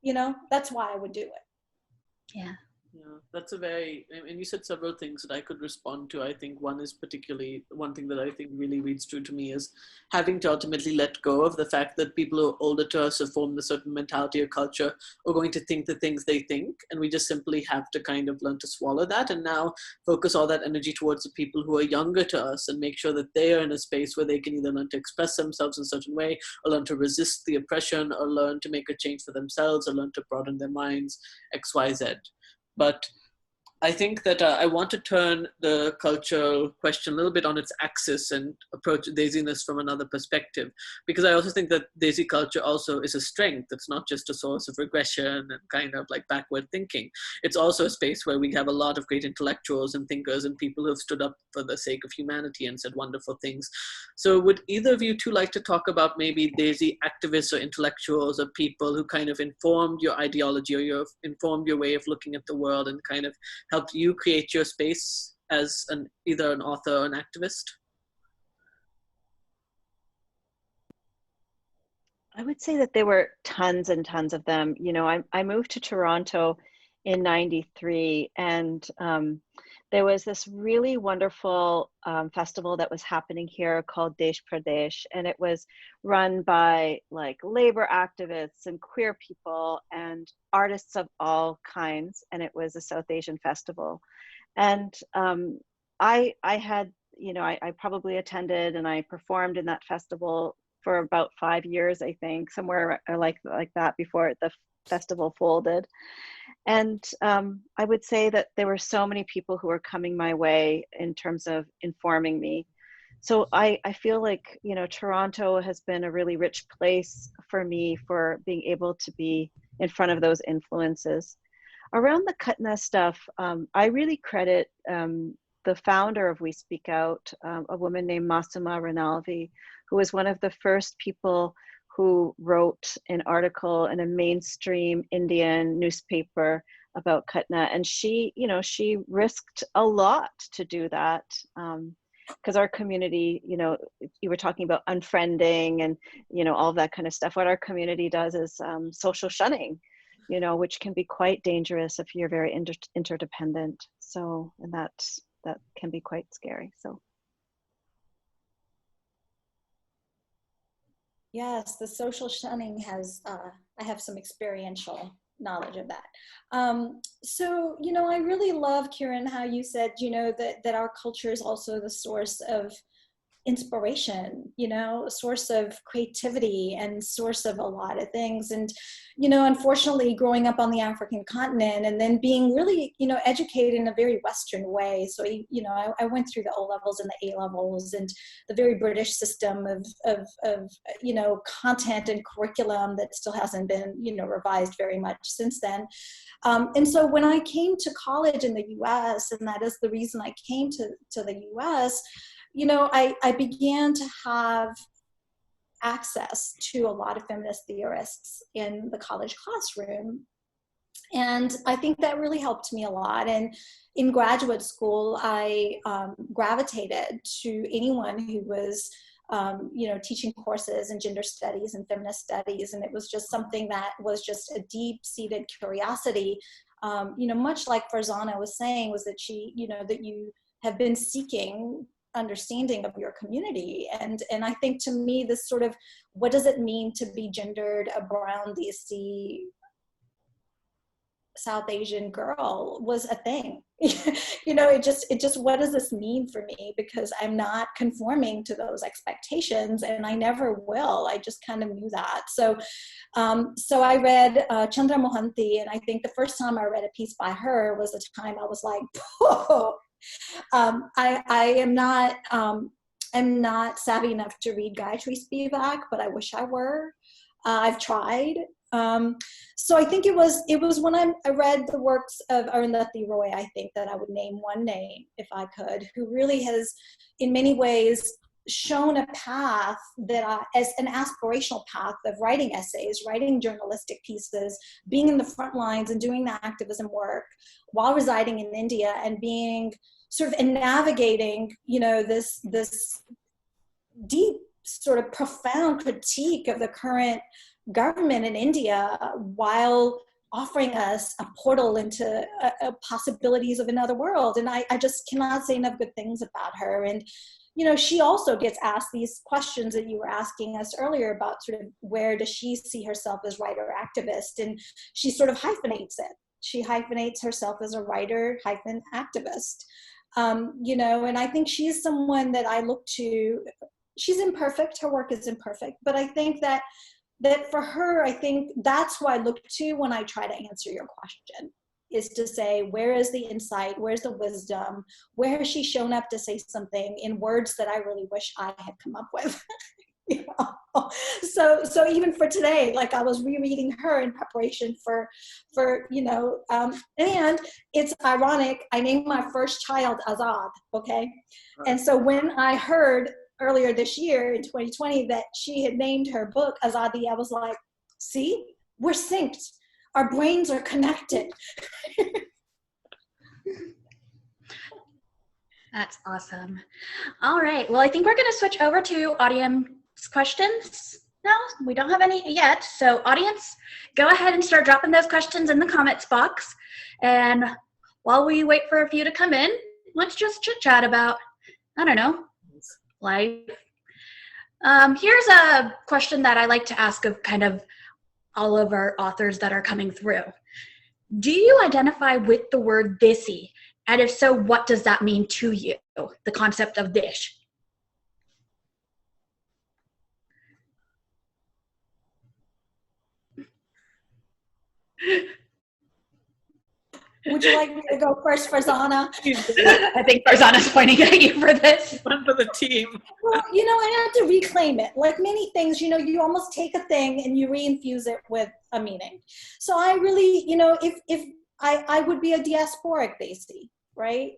[SPEAKER 4] You know, that's why I would do it.
[SPEAKER 2] Yeah.
[SPEAKER 1] Yeah, that's a very, and you said several things that I could respond to. I think one is particularly, one thing that I think really reads true to me is having to ultimately let go of the fact that people who are older to us have formed a certain mentality or culture are going to think the things they think. And we just simply have to kind of learn to swallow that and now focus all that energy towards the people who are younger to us and make sure that they are in a space where they can either learn to express themselves in a certain way or learn to resist the oppression or learn to make a change for themselves or learn to broaden their minds, X, Y, Z. But I think that I want to turn the cultural question a little bit on its axis and approach Desiness from another perspective, because I also think that Desi culture also is a strength. It's not just a source of regression and kind of like backward thinking. It's also a space where we have a lot of great intellectuals and thinkers and people who have stood up for the sake of humanity and said wonderful things. So would either of you two like to talk about maybe Desi activists or intellectuals or people who kind of informed your ideology or informed your way of looking at the world and kind of helped you create your space as either an author or an activist?
[SPEAKER 3] I would say that there were tons and tons of them. You know, I moved to Toronto in '93, and there was this really wonderful festival that was happening here called Desh Pradesh, and it was run by like labor activists and queer people and artists of all kinds, and it was a South Asian festival. And I had, you know, I probably attended and I performed in that festival for about 5 years, I think, somewhere like that before the festival folded. And I would say that there were so many people who were coming my way in terms of informing me. So I feel like, you know, Toronto has been a really rich place for me for being able to be in front of those influences. Around the Katna stuff, I really credit the founder of We Speak Out, a woman named Masuma Rinalvi, who was one of the first people who wrote an article in a mainstream Indian newspaper about Katna. And she, you know, she risked a lot to do that. Because our community, you know, you were talking about unfriending and, you know, all that kind of stuff. What our community does is social shunning, you know, which can be quite dangerous if you're very interdependent. So, and that can be quite scary. So.
[SPEAKER 4] Yes, the social shunning has, I have some experiential knowledge of that. So, you know, I really love, Kiran, how you said, you know, that our culture is also the source of inspiration, you know, a source of creativity and source of a lot of things. And, you know, unfortunately growing up on the African continent and then being really, you know, educated in a very Western way. So, you know, I went through the O levels and the A levels and the very British system of you know, content and curriculum that still hasn't been, you know, revised very much since then. And so when I came to college in the US, and that is the reason I came to the US, you know, I began to have access to a lot of feminist theorists in the college classroom. And I think that really helped me a lot. And in graduate school, I gravitated to anyone who was, you know, teaching courses in gender studies and feminist studies. And it was just something that was just a deep-seated curiosity. You know, much like Farzana was saying, was that she, you know, that you have been seeking understanding of your community. And I think to me, this sort of, what does it mean to be gendered, a brown DC South Asian girl was a thing. You know, it just, what does this mean for me? Because I'm not conforming to those expectations, and I never will. I just kind of knew that. So, so I read Chandra Mohanty, and I think the first time I read a piece by her was the time I was like, whoa. I am not, I'm not savvy enough to read Gayatri Spivak, but I wish I were. I've tried. So I think it was when I read the works of Arundhati Roy, I think, that I would name one name, if I could, who really has, in many ways, shown a path that as an aspirational path of writing essays, writing journalistic pieces, being in the front lines and doing the activism work while residing in India, and being sort of, and navigating, you know, this deep, sort of profound critique of the current government in India, while offering us a portal into possibilities of another world. And I just cannot say enough good things about her. And, you know, she also gets asked these questions that you were asking us earlier about sort of where does she see herself as writer activist, and she sort of hyphenates it. She hyphenates herself as a writer hyphen activist. You know, and I think she's someone that I look to. She's imperfect, her work is imperfect, but I think that for her, I think that's who I look to when I try to answer your question, is to say, where is the insight? Where's the wisdom? Where has she shown up to say something in words that I really wish I had come up with? You know? So even for today, like, I was rereading her in preparation for you know, and it's ironic, I named my first child Azad, okay? And so when I heard earlier this year in 2020 that she had named her book Azadi, I was like, see, we're synced. Our brains are connected.
[SPEAKER 2] That's awesome. All right. Well, I think we're going to switch over to audience questions now. We don't have any yet. So audience, go ahead and start dropping those questions in the comments box. And while we wait for a few to come in, let's just chit chat about, I don't know, life. Here's a question that I like to ask of kind of all of our authors that are coming through. Do you identify with the word desi? And if so, what does that mean to you, the concept of dish?
[SPEAKER 4] Would you like me to go first, Farzana?
[SPEAKER 2] I think Farzana's pointing at you for this.
[SPEAKER 1] One for the team.
[SPEAKER 4] Well, you know, I have to reclaim it. Like many things, you know, you almost take a thing and you reinfuse it with a meaning. So I really, you know, if I would be a diasporic Desi, right?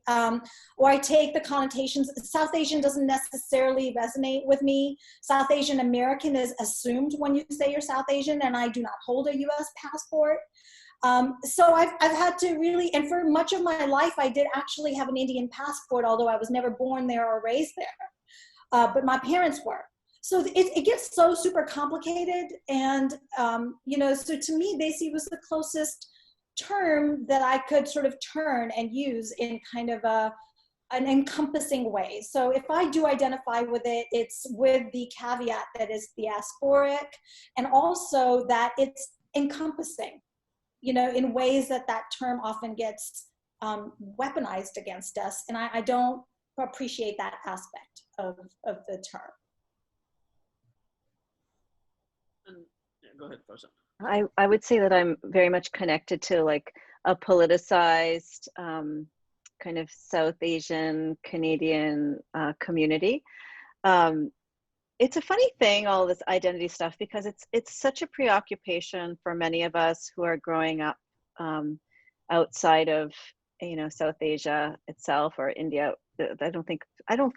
[SPEAKER 4] Or I take the connotations. South Asian doesn't necessarily resonate with me. South Asian American is assumed when you say you're South Asian, and I do not hold a US passport. So I've had to really, and for much of my life, I did actually have an Indian passport, although I was never born there or raised there. But my parents were. So it gets so super complicated. And, you know, so to me, Desi was the closest term that I could sort of turn and use in kind of an encompassing way. So if I do identify with it, it's with the caveat that it's diasporic, and also that it's encompassing, you know, in ways that that term often gets weaponized against us. And I don't appreciate that aspect of the term.
[SPEAKER 1] Yeah, go ahead, Farzana.
[SPEAKER 3] I would say that I'm very much connected to like a politicized kind of South Asian Canadian community. It's a funny thing, all this identity stuff, because it's such a preoccupation for many of us who are growing up outside of, you know, South Asia itself or India. I don't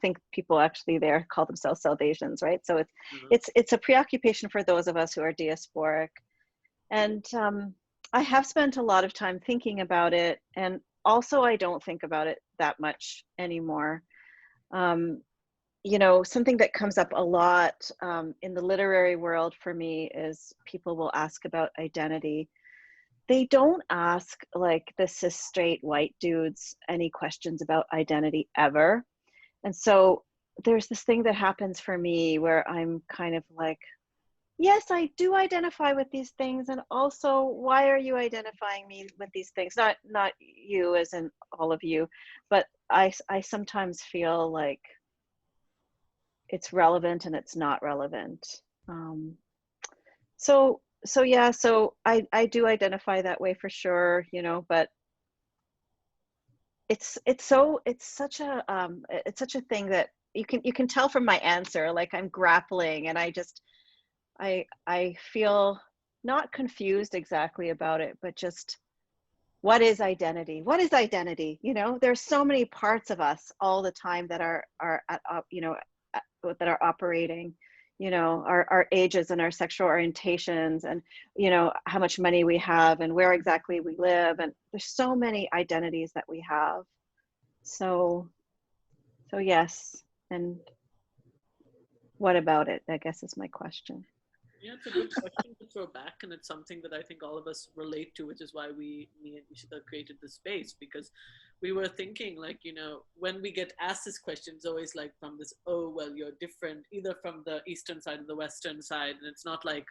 [SPEAKER 3] think people actually there call themselves South Asians, right? So it's a preoccupation for those of us who are diasporic. And I have spent a lot of time thinking about it, and also I don't think about it that much anymore. You know, something that comes up a lot in the literary world for me is people will ask about identity. They don't ask like the cis straight white dudes any questions about identity ever. And so there's this thing that happens for me where I'm kind of like, yes, I do identify with these things, and also, why are you identifying me with these things? Not you, as in all of you, but I sometimes feel like it's relevant and it's not relevant. So yeah, so I do identify that way for sure, you know, but it's such a thing that you can tell from my answer, like I'm grappling, and I feel not confused exactly about it, but just, what is identity? What is identity? You know, there's so many parts of us all the time that are you know, that are operating, you know, our ages and our sexual orientations, and, you know, how much money we have and where exactly we live, and there's so many identities that we have. So yes, and what about it, I guess, is my question.
[SPEAKER 1] Yeah, it's a good question to throw back, and it's something that I think all of us relate to, which is why me and Ishita created this space, because we were thinking, like, you know, when we get asked this question, it's always like from this, oh, well, you're different, either from the Eastern side or the Western side, and it's not like,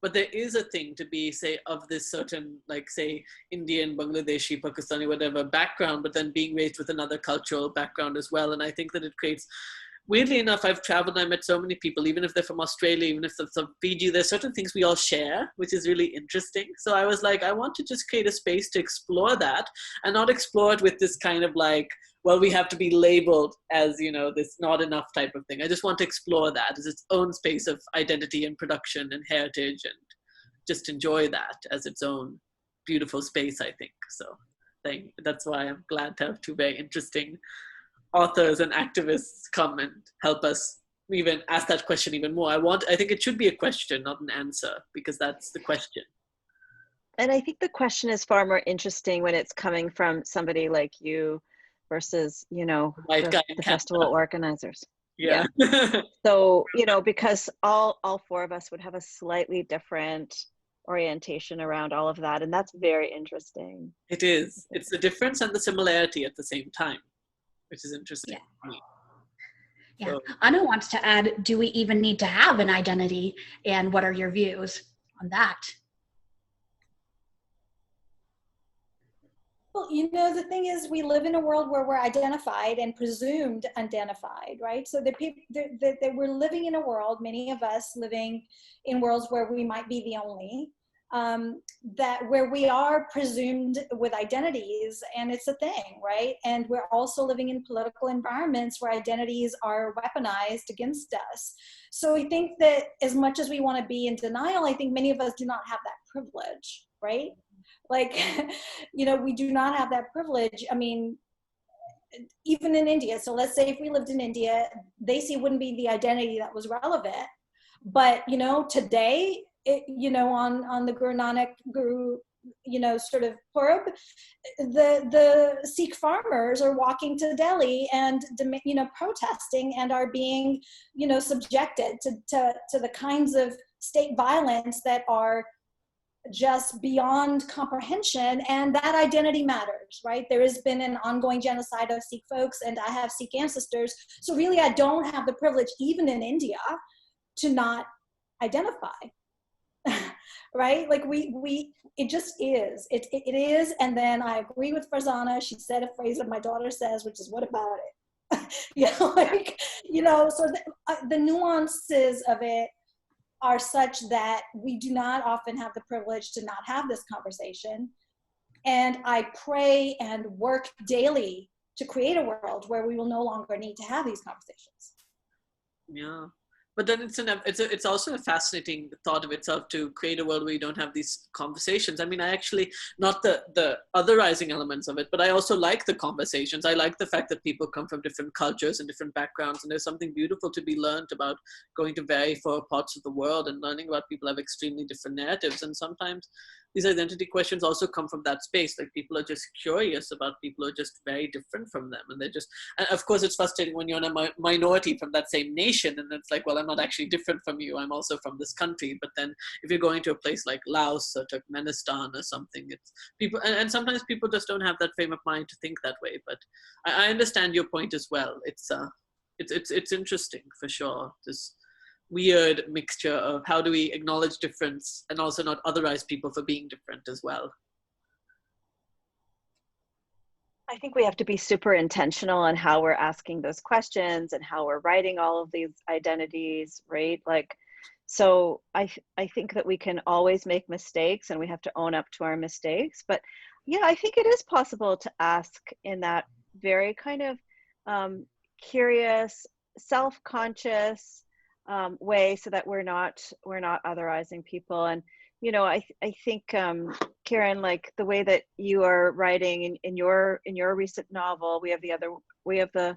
[SPEAKER 1] but there is a thing to be, say, of this certain, like, say, Indian, Bangladeshi, Pakistani, whatever background, but then being raised with another cultural background as well, and I think that it creates, weirdly enough, I've traveled and I met so many people, even if they're from Australia, even if they're from Fiji, there's certain things we all share, which is really interesting. So I was like, I want to just create a space to explore that, and not explore it with this kind of like, well, we have to be labeled as, you know, this not enough type of thing. I just want to explore that as its own space of identity and production and heritage, and just enjoy that as its own beautiful space, I think. So that's why I'm glad to have two very interesting authors and activists come and help us even ask that question even more. I think it should be a question, not an answer, because that's the question.
[SPEAKER 3] And I think the question is far more interesting when it's coming from somebody like you versus, you know,
[SPEAKER 1] White guy in
[SPEAKER 3] the
[SPEAKER 1] Canada.
[SPEAKER 3] festival organizers.
[SPEAKER 1] Yeah.
[SPEAKER 3] So, you know, because all four of us would have a slightly different orientation around all of that, and that's very interesting.
[SPEAKER 1] It is. It's the difference and the similarity at the same time, which is interesting.
[SPEAKER 2] Yeah.
[SPEAKER 1] So,
[SPEAKER 2] Yeah. Anna wants to add, do we even need to have an identity? And what are your views on that?
[SPEAKER 4] Well, you know, the thing is, we live in a world where we're identified and presumed identified, right? So that we're living in a world, many of us living in worlds where we might be the only, that where we are presumed with identities, and it's a thing, right? And we're also living in political environments where identities are weaponized against us. So I think that as much as we want to be in denial, I think many of us do not have that privilege, right? Like, you know, we do not have that privilege. I mean, even in India, so let's say if we lived in India, Desi wouldn't be the identity that was relevant. But, you know, today, you know, on the Guru Nanak Guru, you know, sort of Purab, the Sikh farmers are walking to Delhi and, you know, protesting, and are being, you know, subjected to the kinds of state violence that are just beyond comprehension, and that identity matters, right? There has been an ongoing genocide of Sikh folks, and I have Sikh ancestors, so really I don't have the privilege, even in India, to not identify. Right? Like it just is. It is, and then I agree with Farzana. She said a phrase that my daughter says, which is, "What about it?" You know, like, you know, so the nuances of it are such that we do not often have the privilege to not have this conversation. And I pray and work daily to create a world where we will no longer need to have these conversations.
[SPEAKER 1] Yeah. But then it's also a fascinating thought of itself to create a world where you don't have these conversations. I mean, I actually, not the otherizing elements of it, but I also like the conversations. I like the fact that people come from different cultures and different backgrounds, and there's something beautiful to be learned about going to very far parts of the world and learning about people who have extremely different narratives. And sometimes these identity questions also come from that space. Like, people are just curious about people who are just very different from them. And they're just, and of course it's frustrating when you're in a minority from that same nation, and it's like, well, I'm not actually different from you, I'm also from this country. But then if you're going to a place like Laos or Turkmenistan or something, it's people, and sometimes people just don't have that frame of mind to think that way. But I understand your point as well. It's interesting for sure. weird mixture of how do we acknowledge difference and also not otherize people for being different as well.
[SPEAKER 3] I think we have to be super intentional on how we're asking those questions and how we're writing all of these identities, right? Like, so I think that we can always make mistakes and we have to own up to our mistakes. But yeah, I think it is possible to ask in that very kind of curious, self-conscious way, so that we're not otherizing people. And you know, I think Kiran, like the way that you are writing in your recent novel, we have the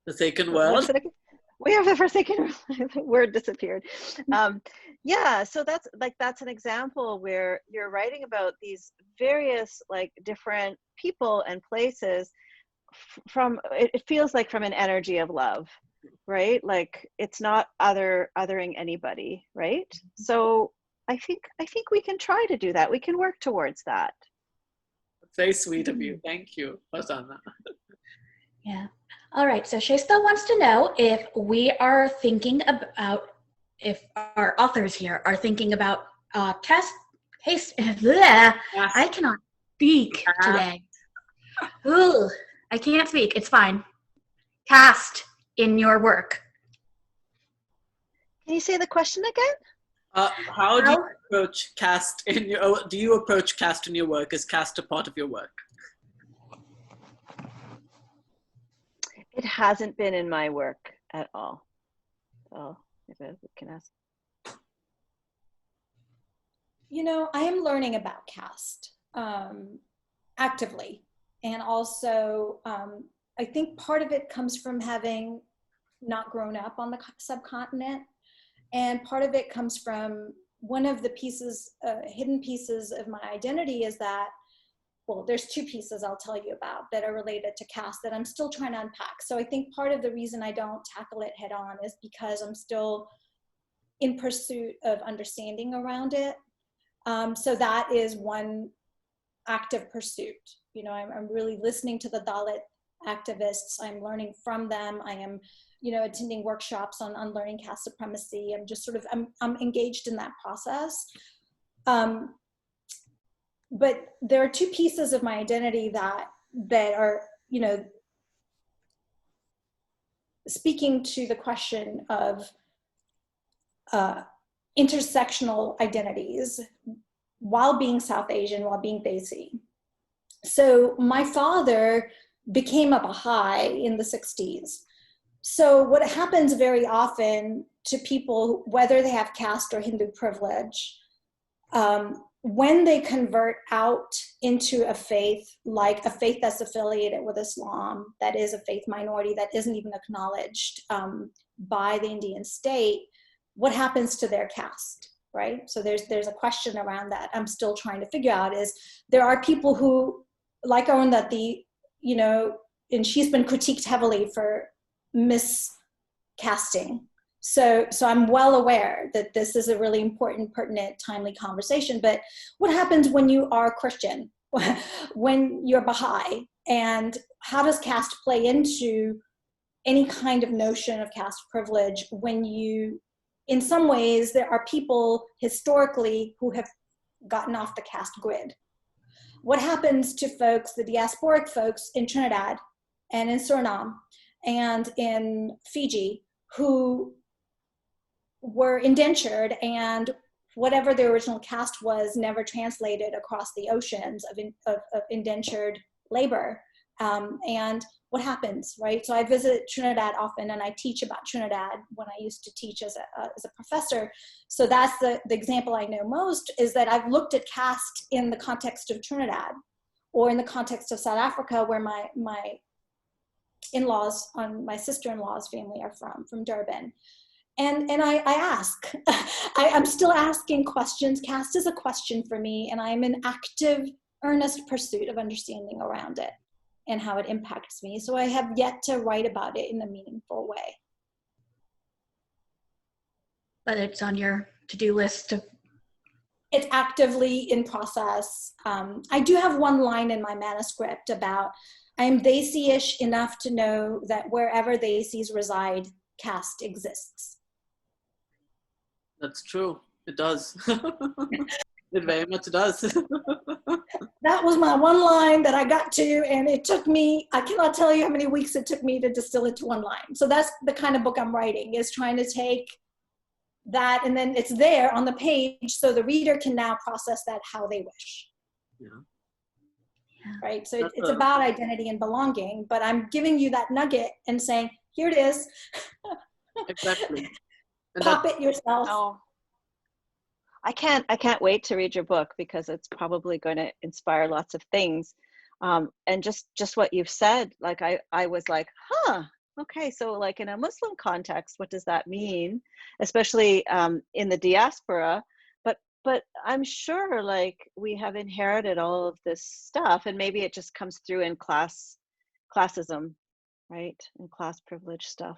[SPEAKER 1] Forsaken World.
[SPEAKER 3] We have the Forsaken the word disappeared. Yeah, so that's an example where you're writing about these various like different people and places from, it feels like from an energy of love, right? Like it's not othering anybody, right? So I think we can try to do that. We can work towards that.
[SPEAKER 1] Very sweet of you. Thank you, Farzana.
[SPEAKER 2] Yeah. All right. So Shasta wants to know if we are thinking about, if our authors here are thinking about I cannot speak today. Ooh, I can't speak. It's fine. Cast in your work.
[SPEAKER 3] Can you say the question again?
[SPEAKER 1] How do you approach cast in your? Do you approach cast in your work? Is cast a part of your work?
[SPEAKER 3] It hasn't been in my work at all. So if I can ask.
[SPEAKER 4] You know, I am learning about caste actively, and also I think part of it comes from having not grown up on the subcontinent. And part of it comes from one of the pieces, hidden pieces of my identity is that, well, there's two pieces I'll tell you about that are related to caste that I'm still trying to unpack. So I think part of the reason I don't tackle it head on is because I'm still in pursuit of understanding around it. So that is one active pursuit. You know, I'm really listening to the Dalit activists. I'm learning from them. I am, you know, attending workshops on learning caste supremacy. I'm just sort of, I'm engaged in that process. But there are two pieces of my identity that are, you know, speaking to the question of intersectional identities while being South Asian, while being Desi. So my father became a Baha'i in the 60s. So what happens very often to people, whether they have caste or Hindu privilege, when they convert out into a faith, like a faith that's affiliated with Islam, that is a faith minority that isn't even acknowledged by the Indian state, what happens to their caste, right? So there's a question around that I'm still trying to figure out. Is there are people who, like Arundhati, you know, and she's been critiqued heavily for miscasting. So I'm well aware that this is a really important, pertinent, timely conversation. But what happens when you are Christian, when you're Baha'i, and how does caste play into any kind of notion of caste privilege when you, in some ways, there are people historically who have gotten off the caste grid? What happens to folks, the diasporic folks in Trinidad and in Suriname and in Fiji, who were indentured, and whatever the original caste was never translated across the oceans of indentured labor? And what happens, right? So I visit Trinidad often, and I teach about Trinidad when I used to teach as a professor. So that's the example I know most, is that I've looked at caste in the context of Trinidad, or in the context of South Africa, where my in-laws on my sister-in-law's family are from Durban. And I ask, I'm still asking questions. Caste is a question for me, and I'm in active, earnest pursuit of understanding around it and how it impacts me. So I have yet to write about it in a meaningful way.
[SPEAKER 2] But it's on your to-do list.
[SPEAKER 4] It's actively in process. I do have one line in my manuscript about, I'm Desi-ish enough to know that wherever Desis reside, caste exists.
[SPEAKER 1] That's true. It does. It very much does.
[SPEAKER 4] That was my one line that I got to, and it took me, I cannot tell you how many weeks it took me to distill it to one line. So that's the kind of book I'm writing, is trying to take that, and then it's there on the page so the reader can now process that how they wish.
[SPEAKER 1] Yeah.
[SPEAKER 4] Right? So it's about identity and belonging, but I'm giving you that nugget and saying, here it is.
[SPEAKER 1] Exactly. And
[SPEAKER 4] Pop it yourself.
[SPEAKER 3] Oh, I can't wait to read your book, because it's probably going to inspire lots of things. And just what you've said, like I was like, okay, so like in a Muslim context, what does that mean? Especially in the diaspora. But I'm sure like we have inherited all of this stuff, and maybe it just comes through in classism, right? And class privilege stuff,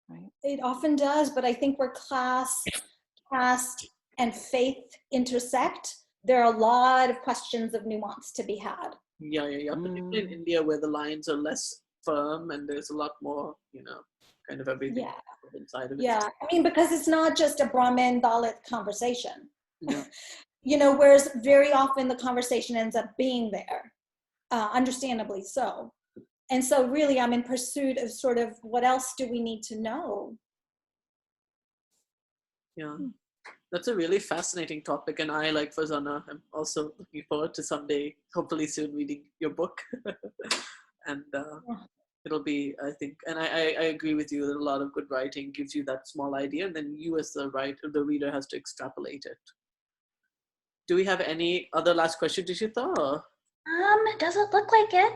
[SPEAKER 3] right?
[SPEAKER 4] It often does, but I think where class, caste, and faith intersect, there are a lot of questions of nuance to be had.
[SPEAKER 1] Yeah. Particularly in India, where the lines are less firm and there's a lot more, kind of everything inside of it.
[SPEAKER 4] Yeah, I mean, because it's not just a Brahmin Dalit conversation.
[SPEAKER 1] Yeah.
[SPEAKER 4] Whereas very often the conversation ends up being there, understandably so. And so really I'm in pursuit of sort of what else do we need to know?
[SPEAKER 1] Yeah. That's a really fascinating topic, and I, like Farzana, I'm also looking forward to someday, hopefully soon, reading your book. And it'll be, I think, and I agree with you that a lot of good writing gives you that small idea, and then you as the reader has to extrapolate it. Do we have any other last questions, Ishita?
[SPEAKER 2] It doesn't look like it.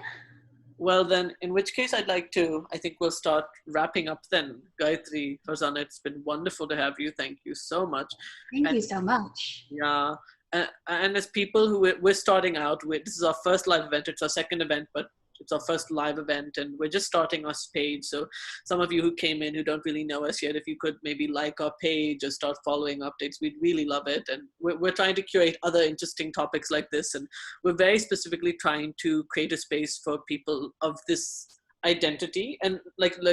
[SPEAKER 1] Well, then, in which case I think we'll start wrapping up then. Gayatri, Farzana, it's been wonderful to have you. Thank you so much.
[SPEAKER 2] Thank you so much.
[SPEAKER 1] Yeah. And as people who we're starting out with, this is our first live event. It's our second event, but it's our first live event, and we're just starting our page. So some of you who came in who don't really know us yet, if you could maybe like our page or start following updates, we'd really love it. And we're trying to curate other interesting topics like this. And we're very specifically trying to create a space for people of this identity. And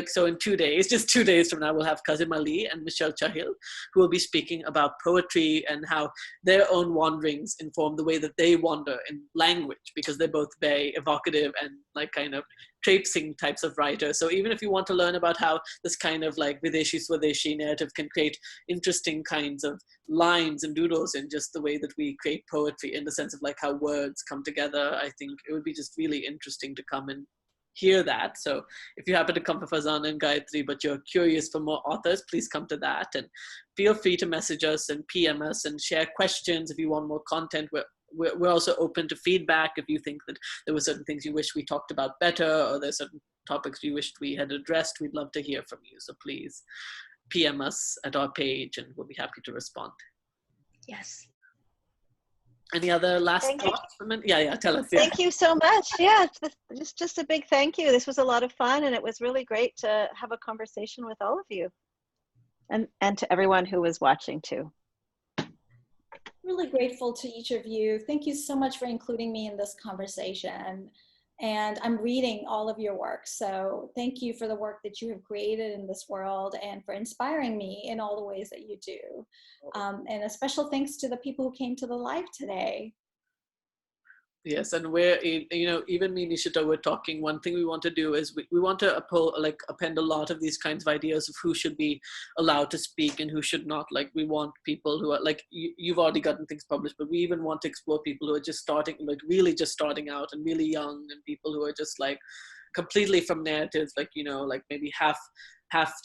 [SPEAKER 1] so in 2 days, just 2 days from now, we'll have Kazim Ali and Michelle Chahil, who will be speaking about poetry and how their own wanderings inform the way that they wander in language, because they're both very evocative and like kind of traipsing types of writers. So even if you want to learn about how this kind of like Videshi Swadeshi narrative can create interesting kinds of lines and doodles in just the way that we create poetry, in the sense of like how words come together, I think it would be just really interesting to come and hear that. So if you happen to come for Farzana and Gayatri, but you're curious for more authors, please come to that. And feel free to message us and PM us and share questions if you want more content. We're also open to feedback. If you think that there were certain things you wish we talked about better, or there's certain topics you wished we had addressed, we'd love to hear from you. So please PM us at our page and we'll be happy to respond.
[SPEAKER 2] Yes.
[SPEAKER 1] Any other last thoughts? Yeah, tell us. Yeah.
[SPEAKER 3] Thank you so much. Yeah, just a big thank you. This was a lot of fun, and it was really great to have a conversation with all of you, and to everyone who was watching too.
[SPEAKER 4] Really grateful to each of you. Thank you so much for including me in this conversation. And I'm reading all of your work. So thank you for the work that you have created in this world and for inspiring me in all the ways that you do. And a special thanks to the people who came to the live today.
[SPEAKER 1] Yes, and we're, even me and Ishita were talking, one thing we want to do is we want to append a lot of these kinds of ideas of who should be allowed to speak and who should not. Like, we want people who are, like, you've already gotten things published, but we even want to explore people who are just starting, like really just starting out and really young, and people who are just like completely from narratives, like, like maybe half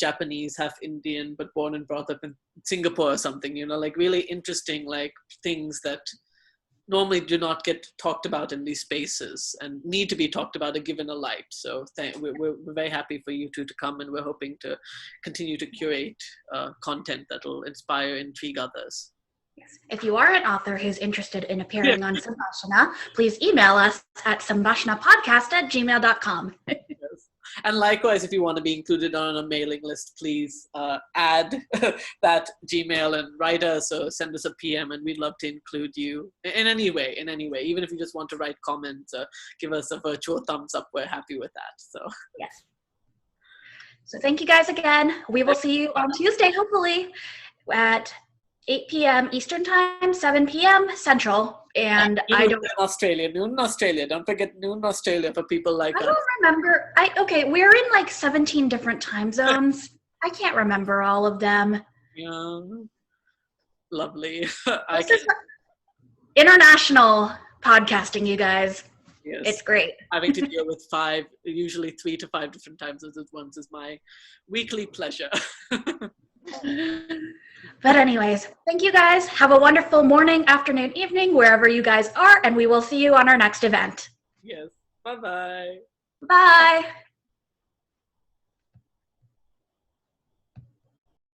[SPEAKER 1] Japanese, half Indian, but born and brought up in Singapore or something, like really interesting, like things that normally do not get talked about in these spaces and need to be talked about and given a light. So we're very happy for you two to come, and we're hoping to continue to curate content that will inspire, intrigue others.
[SPEAKER 2] Yes. If you are an author who's interested in appearing on Sambashana, please email us at sambashanapodcast@gmail.com.
[SPEAKER 1] Yes. And likewise, if you want to be included on a mailing list, please add that Gmail and write us, or send us a PM, and we'd love to include you in any way. Even if you just want to write comments, give us a virtual thumbs up, we're happy with that. So
[SPEAKER 2] yes. So thank you guys again. We will see you on Tuesday, hopefully, at 8 p.m. Eastern Time, 7 p.m. Central. And I don't
[SPEAKER 1] noon in Australia. Don't forget noon in Australia for people like us.
[SPEAKER 2] I don't remember. Okay, we're in like 17 different time zones. I can't remember all of them.
[SPEAKER 1] Yeah. Lovely.
[SPEAKER 2] This is international podcasting, you guys.
[SPEAKER 1] Yes.
[SPEAKER 2] It's great.
[SPEAKER 1] Having to deal with usually 3 to 5 different time zones at once is my weekly pleasure.
[SPEAKER 2] But anyways, thank you guys. Have a wonderful morning, afternoon, evening, wherever you guys are, and we will see you on our next event.
[SPEAKER 1] Yes. Bye-bye.
[SPEAKER 2] Bye.